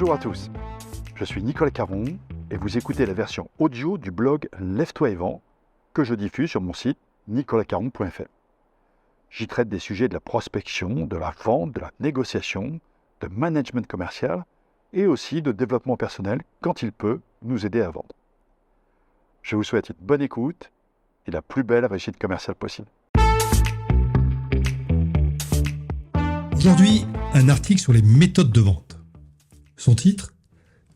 Bonjour à tous, je suis Nicolas Caron et vous écoutez la version audio du blog Lève-toi et vends que je diffuse sur mon site nicolascaron.fr. J'y traite des sujets de la prospection, de la vente, de la négociation, de management commercial et aussi de développement personnel quand il peut nous aider à vendre. Je vous souhaite une bonne écoute et la plus belle réussite commerciale possible. Aujourd'hui, un article sur les méthodes de vente. Son titre :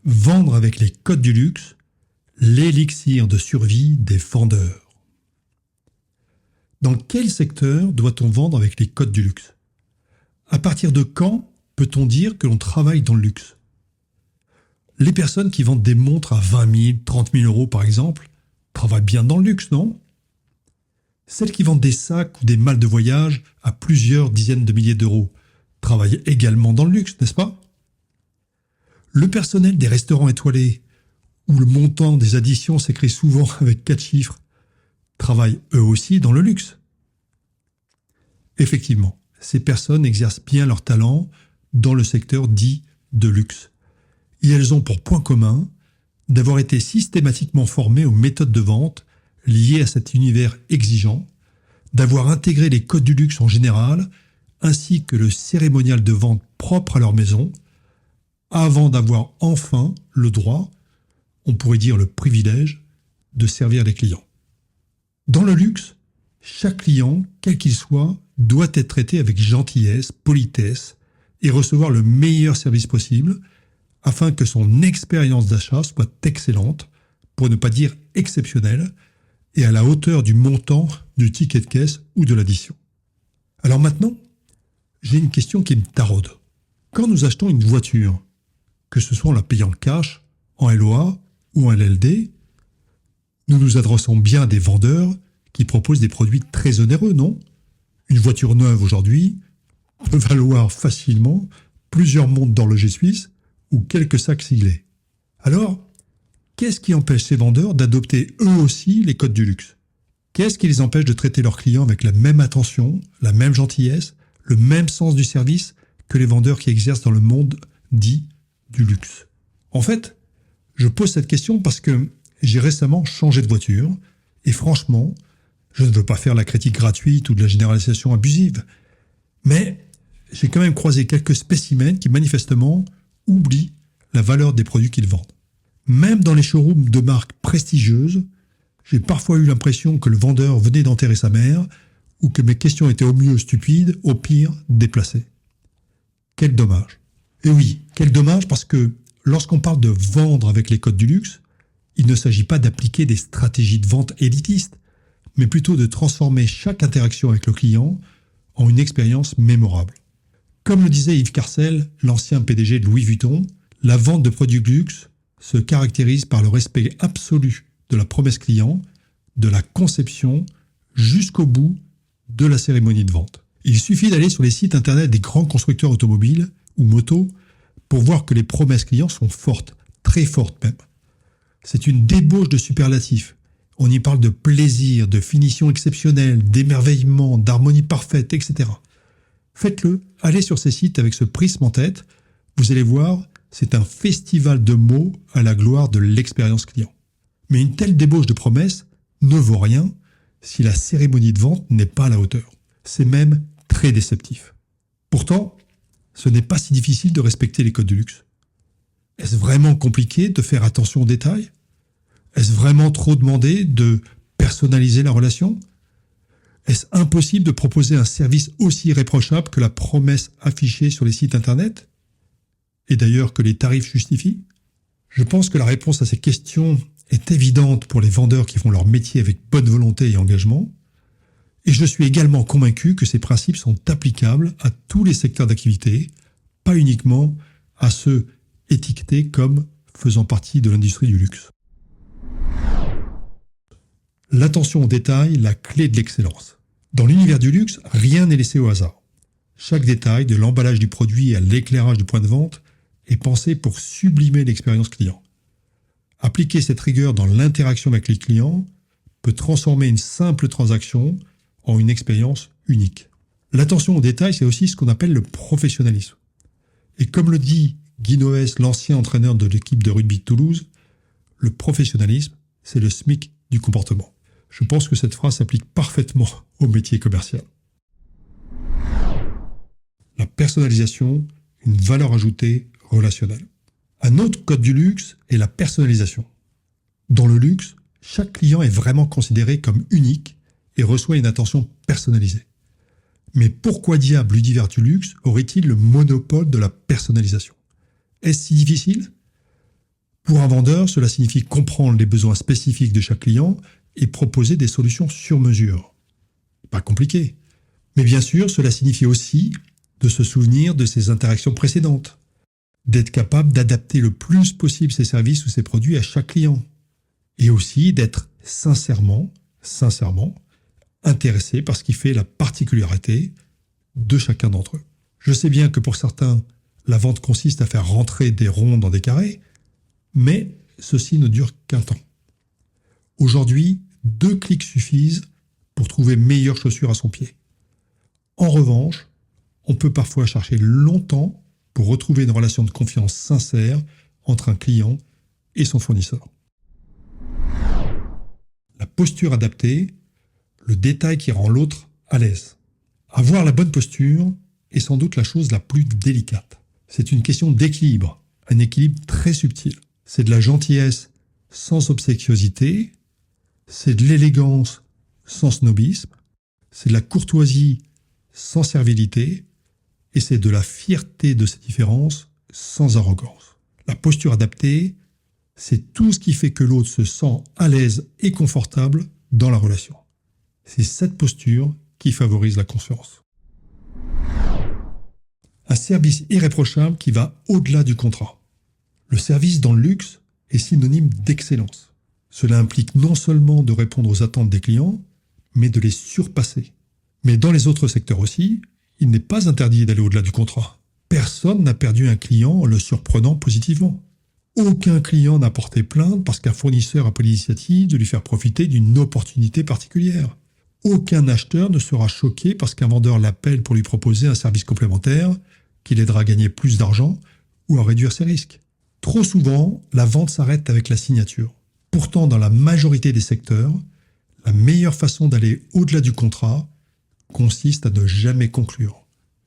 Vendre avec les codes du luxe, l'élixir de survie des vendeurs. Dans quel secteur doit-on vendre avec les codes du luxe ? À partir de quand peut-on dire que l'on travaille dans le luxe ? Les personnes qui vendent des montres à 20 000, 30 000 euros par exemple, travaillent bien dans le luxe, non ? Celles qui vendent des sacs ou des malles de voyage à plusieurs dizaines de milliers d'euros travaillent également dans le luxe, n'est-ce pas ? Le personnel des restaurants étoilés, où le montant des additions s'écrit souvent avec 4 chiffres, travaillent eux aussi dans le luxe. Effectivement, ces personnes exercent bien leur talent dans le secteur dit de luxe. Et elles ont pour point commun d'avoir été systématiquement formées aux méthodes de vente liées à cet univers exigeant, d'avoir intégré les codes du luxe en général, ainsi que le cérémonial de vente propre à leur maison, avant d'avoir enfin le droit, on pourrait dire le privilège, de servir les clients. Dans le luxe, chaque client, quel qu'il soit, doit être traité avec gentillesse, politesse et recevoir le meilleur service possible afin que son expérience d'achat soit excellente, pour ne pas dire exceptionnelle, et à la hauteur du montant du ticket de caisse ou de l'addition. Alors maintenant, j'ai une question qui me taraude. Quand nous achetons une voiture, que ce soit en la payant cash, en LOA ou en LLD, nous nous adressons bien à des vendeurs qui proposent des produits très onéreux, non ? Une voiture neuve aujourd'hui peut valoir facilement plusieurs montres d'horloger suisse ou quelques sacs siglés. Alors, qu'est-ce qui empêche ces vendeurs d'adopter eux aussi les codes du luxe ? Qu'est-ce qui les empêche de traiter leurs clients avec la même attention, la même gentillesse, le même sens du service que les vendeurs qui exercent dans le monde dit du luxe ? En fait, je pose cette question parce que j'ai récemment changé de voiture et franchement, je ne veux pas faire la critique gratuite ou de la généralisation abusive, mais j'ai quand même croisé quelques spécimens qui manifestement oublient la valeur des produits qu'ils vendent. Même dans les showrooms de marques prestigieuses, j'ai parfois eu l'impression que le vendeur venait d'enterrer sa mère ou que mes questions étaient au mieux stupides, au pire déplacées. Quel dommage. Et oui, quel dommage parce que lorsqu'on parle de vendre avec les codes du luxe, il ne s'agit pas d'appliquer des stratégies de vente élitistes, mais plutôt de transformer chaque interaction avec le client en une expérience mémorable. Comme le disait Yves Carcel, l'ancien PDG de Louis Vuitton, la vente de produits de luxe se caractérise par le respect absolu de la promesse client, de la conception jusqu'au bout de la cérémonie de vente. Il suffit d'aller sur les sites internet des grands constructeurs automobiles ou motos pour voir que les promesses clients sont fortes, très fortes même. C'est une débauche de superlatifs. On y parle de plaisir, de finition exceptionnelle, d'émerveillement, d'harmonie parfaite, etc. Faites-le, allez sur ces sites avec ce prisme en tête, vous allez voir, c'est un festival de mots à la gloire de l'expérience client. Mais une telle débauche de promesses ne vaut rien si la cérémonie de vente n'est pas à la hauteur. C'est même très déceptif. Pourtant, ce n'est pas si difficile de respecter les codes du luxe. Est-ce vraiment compliqué de faire attention aux détails ? Est-ce vraiment trop demandé de personnaliser la relation ? Est-ce impossible de proposer un service aussi irréprochable que la promesse affichée sur les sites internet ? Et d'ailleurs que les tarifs justifient ? Je pense que la réponse à ces questions est évidente pour les vendeurs qui font leur métier avec bonne volonté et engagement. Et je suis également convaincu que ces principes sont applicables à tous les secteurs d'activité, pas uniquement à ceux étiquetés comme faisant partie de l'industrie du luxe. L'attention aux détails, la clé de l'excellence. Dans l'univers du luxe, rien n'est laissé au hasard. Chaque détail, de l'emballage du produit à l'éclairage du point de vente, est pensé pour sublimer l'expérience client. Appliquer cette rigueur dans l'interaction avec les clients peut transformer une simple transaction en une expérience unique. L'attention aux détails, c'est aussi ce qu'on appelle le professionnalisme. Et comme le dit Guy Noès, l'ancien entraîneur de l'équipe de rugby de Toulouse, le professionnalisme, c'est le SMIC du comportement. Je pense que cette phrase s'applique parfaitement au métier commercial. La personnalisation, une valeur ajoutée relationnelle. Un autre code du luxe est la personnalisation. Dans le luxe, chaque client est vraiment considéré comme unique et reçoit une attention personnalisée. Mais pourquoi diable l'univers du luxe aurait-il le monopole de la personnalisation ? Est-ce si difficile ? Pour un vendeur, cela signifie comprendre les besoins spécifiques de chaque client et proposer des solutions sur mesure. Pas compliqué. Mais bien sûr, cela signifie aussi de se souvenir de ses interactions précédentes, d'être capable d'adapter le plus possible ses services ou ses produits à chaque client, et aussi d'être sincèrement intéressé par ce qui fait la particularité de chacun d'entre eux. Je sais bien que pour certains, la vente consiste à faire rentrer des ronds dans des carrés, mais ceci ne dure qu'un temps. Aujourd'hui, 2 clics suffisent pour trouver meilleures chaussures à son pied. En revanche, on peut parfois chercher longtemps pour retrouver une relation de confiance sincère entre un client et son fournisseur. La posture adaptée, le détail qui rend l'autre à l'aise. Avoir la bonne posture est sans doute la chose la plus délicate. C'est une question d'équilibre, un équilibre très subtil. C'est de la gentillesse sans obséquiosité, c'est de l'élégance sans snobisme, c'est de la courtoisie sans servilité, et c'est de la fierté de ces différences sans arrogance. La posture adaptée, c'est tout ce qui fait que l'autre se sent à l'aise et confortable dans la relation. C'est cette posture qui favorise la confiance. Un service irréprochable qui va au-delà du contrat. Le service dans le luxe est synonyme d'excellence. Cela implique non seulement de répondre aux attentes des clients, mais de les surpasser. Mais dans les autres secteurs aussi, il n'est pas interdit d'aller au-delà du contrat. Personne n'a perdu un client en le surprenant positivement. Aucun client n'a porté plainte parce qu'un fournisseur a pris l'initiative de lui faire profiter d'une opportunité particulière. Aucun acheteur ne sera choqué parce qu'un vendeur l'appelle pour lui proposer un service complémentaire qui l'aidera à gagner plus d'argent ou à réduire ses risques. Trop souvent, la vente s'arrête avec la signature. Pourtant, dans la majorité des secteurs, la meilleure façon d'aller au-delà du contrat consiste à ne jamais conclure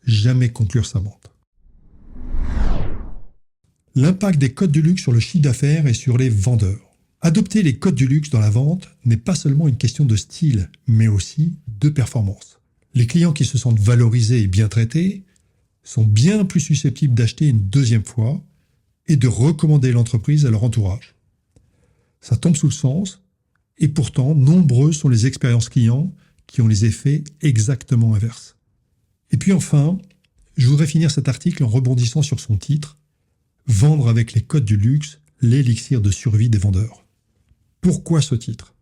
sa vente. L'impact des codes du luxe sur le chiffre d'affaires et sur les vendeurs. Adopter les codes du luxe dans la vente n'est pas seulement une question de style, mais aussi de performance. Les clients qui se sentent valorisés et bien traités sont bien plus susceptibles d'acheter une deuxième fois et de recommander l'entreprise à leur entourage. Ça tombe sous le sens, et pourtant, nombreuses sont les expériences clients qui ont les effets exactement inverses. Et puis enfin, je voudrais finir cet article en rebondissant sur son titre « Vendre avec les codes du luxe, l'élixir de survie des vendeurs ». Pourquoi ce titre ?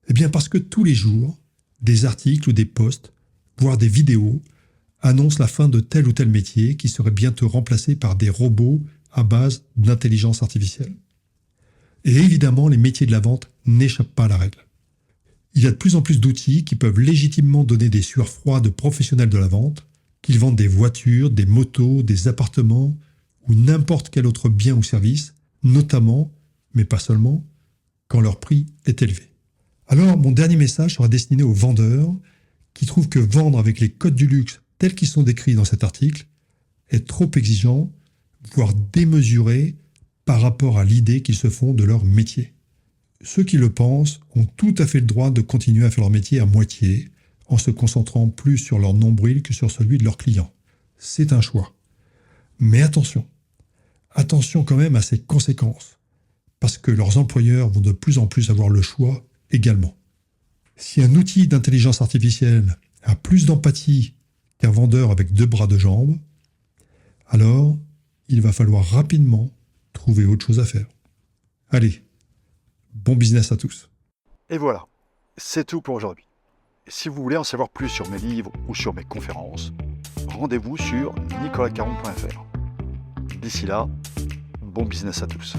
Eh bien parce que tous les jours, des articles ou des posts, voire des vidéos, annoncent la fin de tel ou tel métier qui serait bientôt remplacé par des robots à base d'intelligence artificielle. Et évidemment, les métiers de la vente n'échappent pas à la règle. Il y a de plus en plus d'outils qui peuvent légitimement donner des sueurs froides de professionnels de la vente, qu'ils vendent des voitures, des motos, des appartements ou n'importe quel autre bien ou service, notamment, mais pas seulement, quand leur prix est élevé. Alors, mon dernier message sera destiné aux vendeurs qui trouvent que vendre avec les codes du luxe tels qu'ils sont décrits dans cet article est trop exigeant, voire démesuré par rapport à l'idée qu'ils se font de leur métier. Ceux qui le pensent ont tout à fait le droit de continuer à faire leur métier à moitié, en se concentrant plus sur leur nombril que sur celui de leurs clients. C'est un choix. Mais attention quand même à ses conséquences, parce que leurs employeurs vont de plus en plus avoir le choix également. Si un outil d'intelligence artificielle a plus d'empathie qu'un vendeur avec 2 bras de jambes, alors il va falloir rapidement trouver autre chose à faire. Allez, bon business à tous. Et voilà, c'est tout pour aujourd'hui. Si vous voulez en savoir plus sur mes livres ou sur mes conférences, rendez-vous sur nicolascaron.fr. D'ici là, bon business à tous.